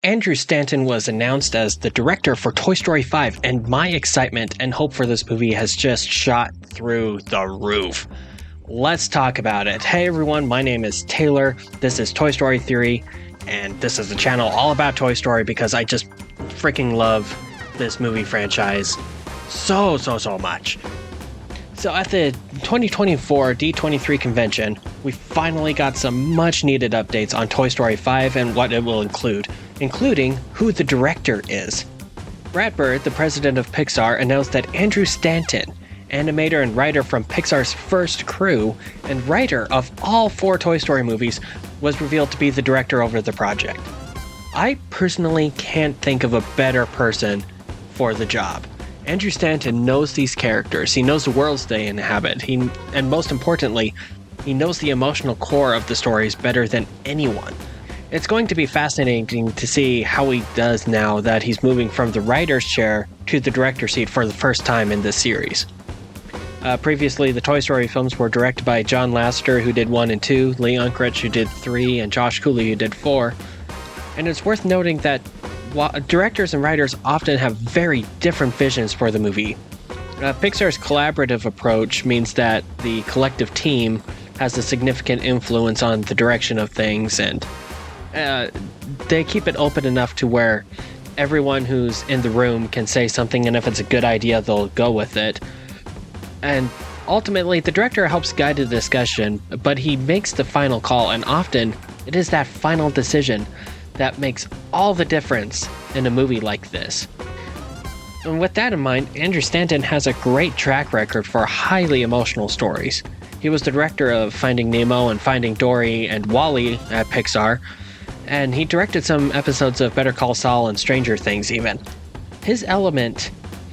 Andrew Stanton was announced as the director for Toy Story 5, and my excitement and hope for this movie has just shot through the roof. Let's talk about it. Hey everyone, my name is Taylor. This is Toy Story Theory, and this is a channel all about Toy Story because I just freaking love this movie franchise so much. So at the 2024 D23 convention, we finally got some much needed updates on Toy Story 5 and what it will include, including who the director is. Brad Bird, the president of Pixar, announced that Andrew Stanton, animator and writer from Pixar's first crew, and writer of all 4 Toy Story movies, was revealed to be the director over the project. I personally can't think of a better person for the job. Andrew Stanton knows these characters, he knows the worlds they inhabit, and most importantly, he knows the emotional core of the stories better than anyone. It's going to be fascinating to see how he does now that he's moving from the writer's chair to the director's seat for the first time in this series. Previously, the Toy Story films were directed by John Lasseter, who did 1 and 2, Lee Unkrich, who did 3, and Josh Cooley, who did 4. And it's worth noting that while directors and writers often have very different visions for the movie, Pixar's collaborative approach means that the collective team has a significant influence on the direction of things, and they keep it open enough to where everyone who's in the room can say something, and if it's a good idea, they'll go with it. And ultimately, the director helps guide the discussion, but he makes the final call, and often it is that final decision that makes all the difference in a movie like this. And with that in mind, Andrew Stanton has a great track record for highly emotional stories. He was the director of Finding Nemo and Finding Dory and WALL-E at Pixar, and he directed some episodes of Better Call Saul and Stranger Things even. His element,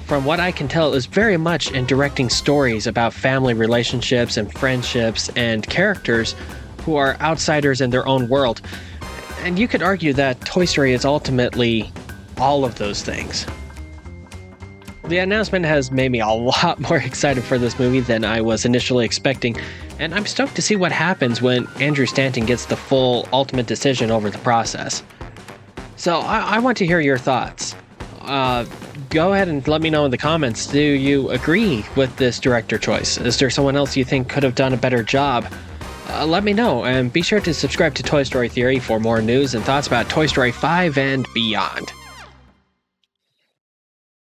from what I can tell, is very much in directing stories about family relationships and friendships and characters who are outsiders in their own world. And you could argue that Toy Story is ultimately all of those things. The announcement has made me a lot more excited for this movie than I was initially expecting, and I'm stoked to see what happens when Andrew Stanton gets the full ultimate decision over the process. So I want to hear your thoughts. Go ahead and let me know in the comments. Do you agree with this director choice? Is there someone else you think could have done a better job? Let me know, and be sure to subscribe to Toy Story Theory for more news and thoughts about Toy Story 5 and beyond.